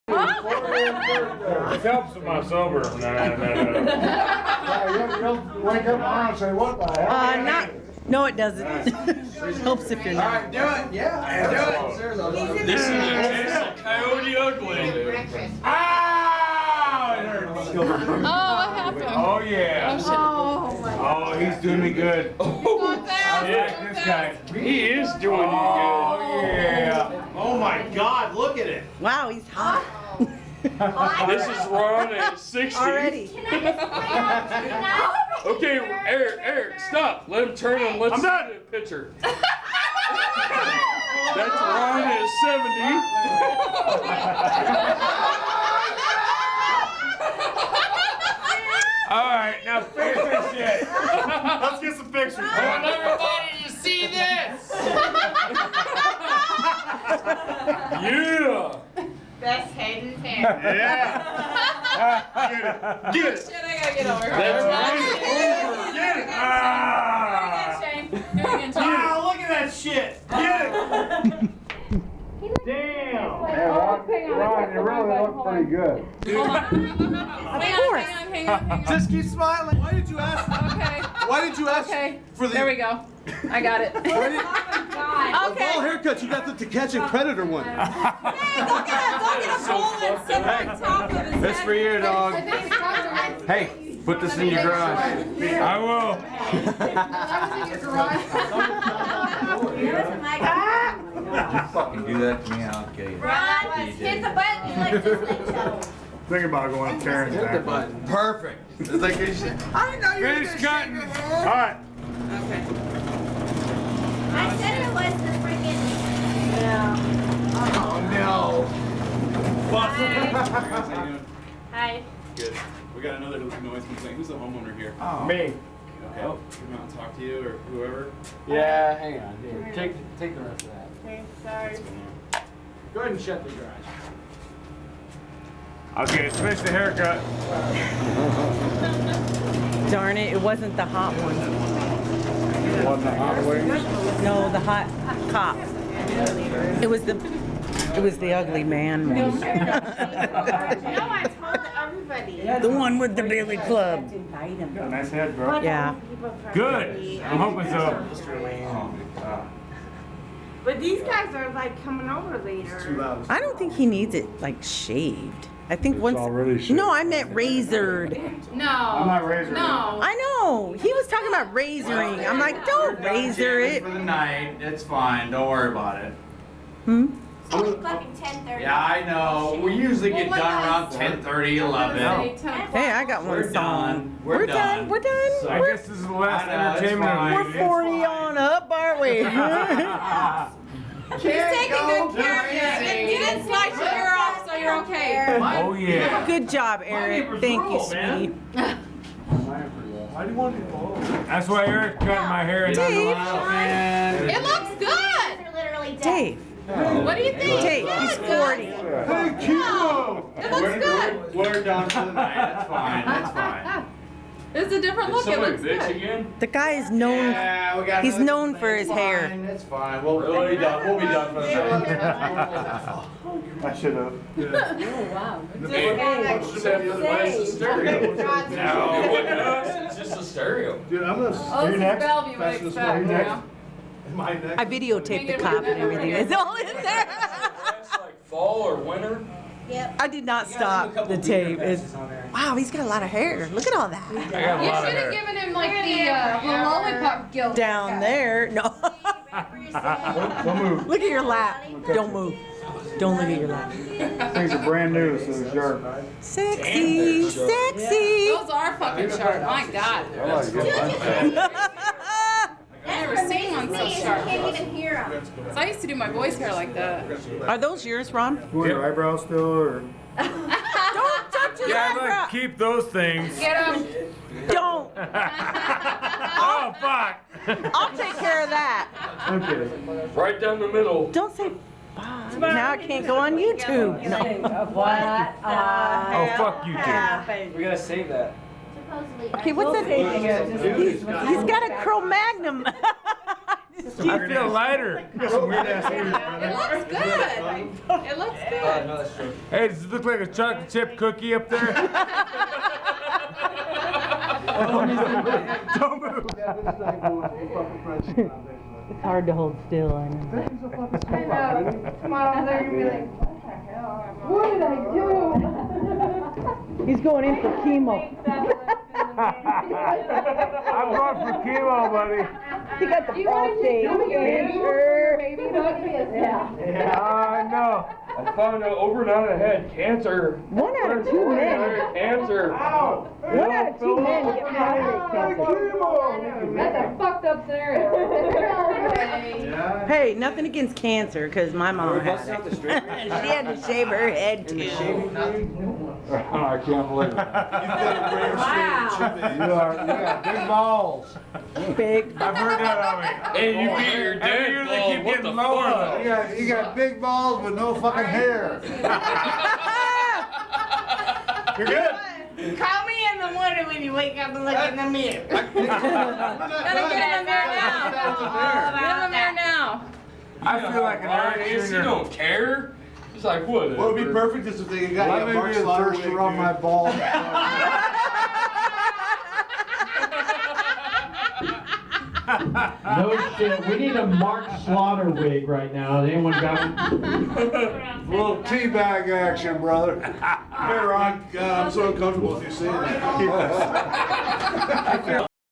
It helps with my sober. You'll wake up tomorrow and say, what the hell? No, it doesn't. Helps if you're not. All right, do it. Yeah, do it. This is a Coyote Ugly. Ah! It hurts. Oh, what happened? Oh, yeah. Oh, he's doing me good. Yeah, this guy. He is doing you good. Oh, yeah. Oh my God, look at it. Wow, he's hot. This is Ron at 60. Already. Okay, Eric, stop. Let him turn and let's see the picture. That's Ron at 70. All right, now finish this shit. Let's get some pictures. I want everybody to see this. Yeah. Best head in town. Yeah. Get it. Shit, I gotta get over here. That's right. Get it. Ah. Shane. Do it again, Shane. Ah, look at that shit. Get it. Damn. Yeah, Ron, you really look pretty good. Hang on. Just keep smiling. Why did you ask? Okay. Why did you ask Okay. for the? There we go. I got it. Of all Okay. haircuts, you got the To Catch a Predator one. Hey, go get a bowl and sit on top of his This head. for you, dog. Hey, put this in your garage. I will. Fucking do that to me, I'll kill you. Ron, hit the button. You like this late show. Think about going up there and back. Perfect. It's like you should. I didn't know you were Finish gonna cutting. shake your All head. right. Okay. I said it was the freaking. Oh Hi. Good. We got another noise complaint. Who's the homeowner here? Me. Okay. Come out and talk to you or whoever. Yeah, hang on. Here, take the rest of that. Okay, sorry. Go ahead and shut the garage. Okay, let's finish the haircut. Darn it, it wasn't the hot one. Wasn't the hot wings? No, the hot cop. It was the ugly man one. No, I told everybody. The one with the billy club. Got a nice head, bro. Yeah. Good. I'm hoping so. But these guys are like coming over later. I don't think he needs it like shaved. I think once. already shaved. No, I meant razored. No. I'm not razoring. No. I know. He was talking about razoring. I'm like, don't razor it. For the night, it's fine. Don't worry about it. Hmm? It's only fucking 10:30. Yeah, I know. We usually get Well, done around what 10:30, 11. Hey, I got one We're song. done. We're done. We're done. I guess this is the last I know, it's entertainment fine. of We're the 40 on up, aren't we? He's taking good care of you. You didn't slice your hair off, so you're okay. Oh, yeah. Good job, Eric. Thank you, sweetie. That's why Eric cut my hair. Dave. It looks good. They're literally dead. Dave. What do you think? Dave, he's 40. It looks good. We're done for the night. That's fine. That's fine. It's a different look. It looks good. again? The guy is known. Yeah, we got He's another known for his complaint. hair. It's fine. It's fine. We'll be done. We'll be done for the night. I should have. No, what does? It's just a stereo. Dude, I'm gonna. Oh, this is Bellevue, I expect, you know? My next. I videotaped the cop and everything. It's all in there. That's like fall or winter. Yep. I did not stop the tape. Wow, he's got a lot of hair. Look at all that. I got a You lot of should have hair. given him like the lollipop guilt. Down there. No. Don't move. Look at your lap. Don't move. Don't look at your lap. Things are brand new, so they're sharp. Sexy. Sexy. Those are fucking sharp. My God. I like it. I've never seen one so I sharp. can't even hear them. So I used to do my boys' hair like that. Are those yours, Ron? You want your eyebrows still, or? Don't touch his Yeah, I'd like eyebrow. to keep those things. Get them. Don't. Oh, fuck. I'll take care of that. Okay. Right down the middle. Don't say fuck. Now I can't go on YouTube. No. Oh, fuck you, dude. We gotta save that. Supposedly. Okay, what's that? He's got a Cro-Magnum. I feel lighter. Some weird ass ears, brother. It looks good. It looks good. No, that's true. Hey, does it look like a chocolate chip cookie up there? Don't move. It's hard to hold still, I know. Tomorrow they're gonna be like, what did I do? He's going in for chemo. I'm going for chemo, buddy. He got the prostate cancer. I know. I found out overnight I had cancer. 1 out of 2 men. Cancer. 1 out of 2 men get prostate cancer. That's a fucked up scenario. Hey, nothing against cancer, because my mom had it. She had to shave her head too. I can't believe it. You've got a rare Wow. You got big balls. Big. I've heard that of me. Hey, you beat your dad. They keep getting lower though. You got big balls with no fucking hair. You're good. Call me in the morning when you wake up and look in the mirror. Gotta get in the mirror now. Get in the mirror now. I feel like an Eric Jr. don't care. It's like, what? What would be perfect is if they got Let you a me Mark be the Slaughter first to wig, rub dude. my balls. No shit. We need a Mark Slaughter wig right now. Has anyone got one? A little teabag action, brother. Hey, Ron. God, I'm so uncomfortable with you saying that.